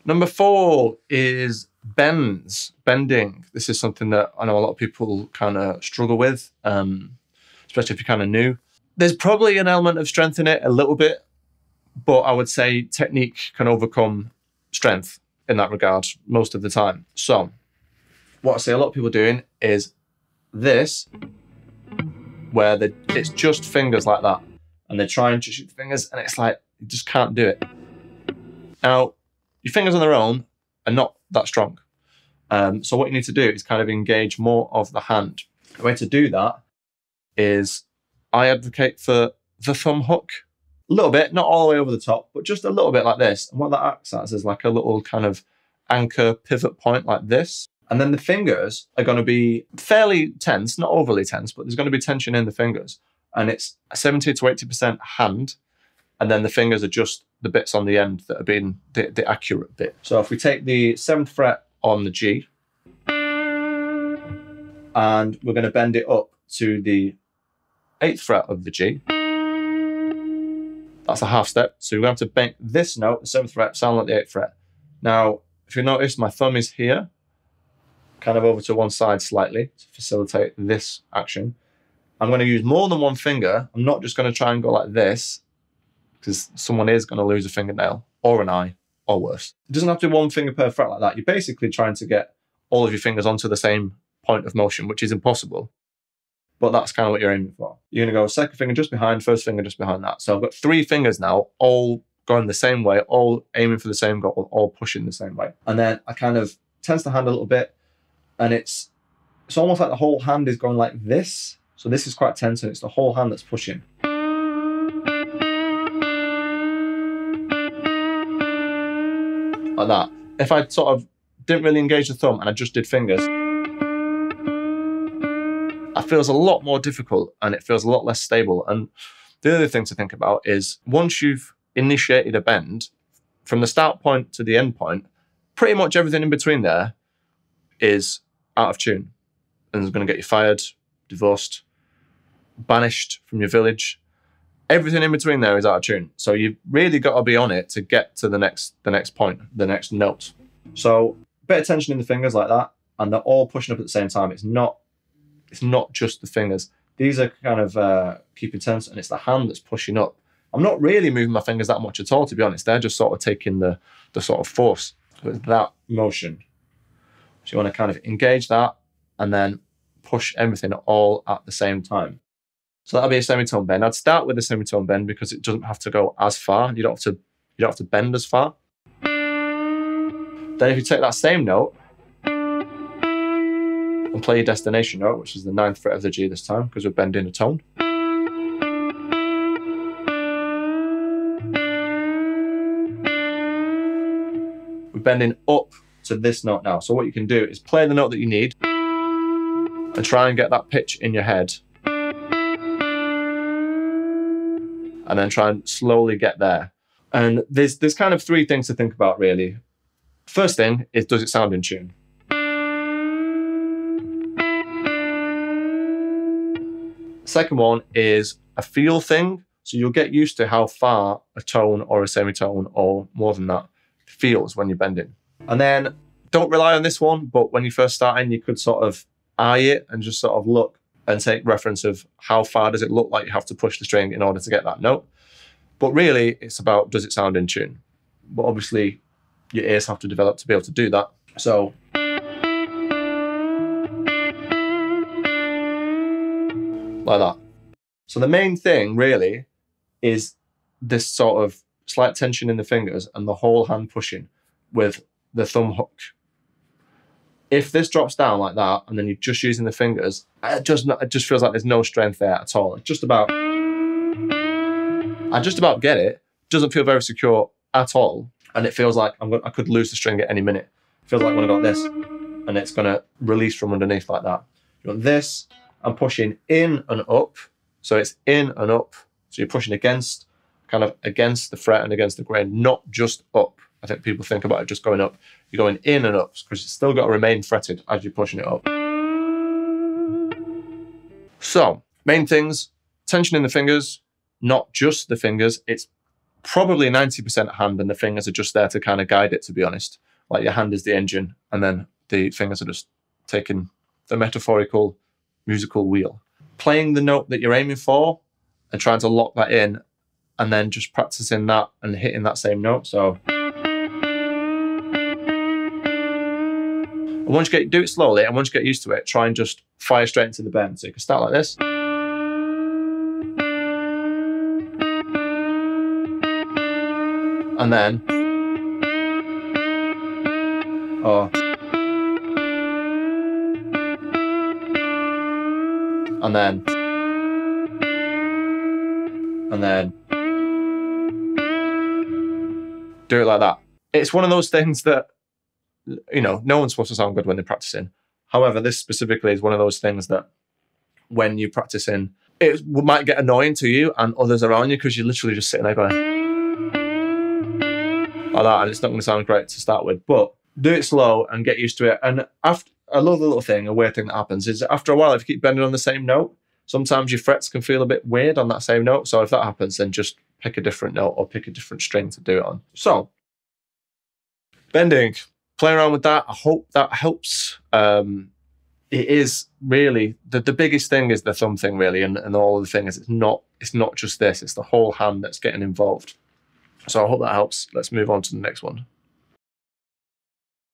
Number 4 is bending. This is something that I know a lot of people kind of struggle with, especially if you're kind of new. There's probably an element of strength in it, a little bit, but I would say technique can overcome strength in that regard most of the time. So what I see a lot of people doing is this, where it's just fingers like that, and they're trying to shoot the fingers, and it's like, you just can't do it. Now, your fingers on their own are not that strong. So what you need to do is kind of engage more of the hand. The way to do that is I advocate for the thumb hook. A little bit, not all the way over the top, but just a little bit like this. And what that acts as is like a little kind of anchor pivot point like this. And then the fingers are going to be fairly tense, not overly tense, but there's going to be tension in the fingers. And it's 70 to 80% hand. And then the fingers are just the bits on the end that have been the accurate bit. So if we take the 7th fret on the G, and we're going to bend it up to the 8th fret of the G, that's a half step. So we're going to have to bend this note, the 7th fret, sound like the 8th fret. Now, if you notice, my thumb is here, kind of over to one side slightly to facilitate this action. I'm going to use more than one finger. I'm not just going to try and go like this, because someone is going to lose a fingernail or an eye or worse. It doesn't have to be one finger per fret like that. You're basically trying to get all of your fingers onto the same point of motion, which is impossible. But that's kind of what you're aiming for. You're going to go second finger just behind, first finger just behind that. So I've got 3 fingers now, all going the same way, all aiming for the same goal, all pushing the same way. And then I kind of tense the hand a little bit, and it's almost like the whole hand is going like this. So this is quite tense, and it's the whole hand that's pushing. Like that. If I sort of didn't really engage the thumb and I just did fingers, it feels a lot more difficult and it feels a lot less stable. And the other thing to think about is once you've initiated a bend, from the start point to the end point, pretty much everything in between there is out of tune and is going to get you fired, divorced, banished from your village. Everything in between there is out of tune. So you've really got to be on it to get to the next point, the next note. So a bit of tension in the fingers like that, and they're all pushing up at the same time. It's not just the fingers. These are kind of keeping tense, and it's the hand that's pushing up. I'm not really moving my fingers that much at all, to be honest. They're just sort of taking the sort of force with that motion. So you want to kind of engage that and then push everything all at the same time. So that'll be a semitone bend. I'd start with a semitone bend because it doesn't have to go as far. You don't have to bend as far. Then if you take that same note and play your destination note, which is the 9th fret of the G this time, because we're bending a tone. We're bending up to this note now. So what you can do is play the note that you need and try and get that pitch in your head. And then try and slowly get there. And there's kind of 3 things to think about, really. First thing is, does it sound in tune? Second one is a feel thing. So you'll get used to how far a tone or a semitone or more than that feels when you're bending. And then don't rely on this one, but when you're first starting, you could sort of eye it and just sort of look and take reference of how far does it look like you have to push the string in order to get that note. But really, it's about, does it sound in tune? But obviously, your ears have to develop to be able to do that. So like that. So the main thing, really, is this sort of slight tension in the fingers and the whole hand pushing with the thumb hook. If this drops down like that, and then you're just using the fingers, it just feels like there's no strength there at all. It's just about, I just about get it. Doesn't feel very secure at all. And it feels like I could lose the string at any minute. It feels like when I got this, and it's going to release from underneath like that. You want this, I'm pushing in and up. So it's in and up. So you're pushing against, kind of against the fret and against the grain, not just up. I think people think about it just going up. You're going in and up because it's still got to remain fretted as you're pushing it up. So, main things, tension in the fingers, not just the fingers, it's probably 90% hand, and the fingers are just there to kind of guide it, to be honest. Like your hand is the engine, and then the fingers are just taking the metaphorical musical wheel. Playing the note that you're aiming for and trying to lock that in, and then just practicing that and hitting that same note. So and once you do it slowly, and once you get used to it, try and just fire straight into the bend. So you can start like this. And then, or, and then, do it like that. It's one of those things that, you know, no one's supposed to sound good when they're practicing. However, this specifically is one of those things that when you're practicing, it might get annoying to you and others around you because you're literally just sitting there going like that, and it's not going to sound great to start with. But do it slow and get used to it. And after, I love the little thing, a weird thing that happens is after a while, if you keep bending on the same note, sometimes your frets can feel a bit weird on that same note. So if that happens, then just pick a different note or pick a different string to do it on. So bending. Playing around with that, I hope that helps. It is really, the biggest thing is the thumb thing really, and all of the thing is it's not just this, it's the whole hand that's getting involved. So I hope that helps. Let's move on to the next one.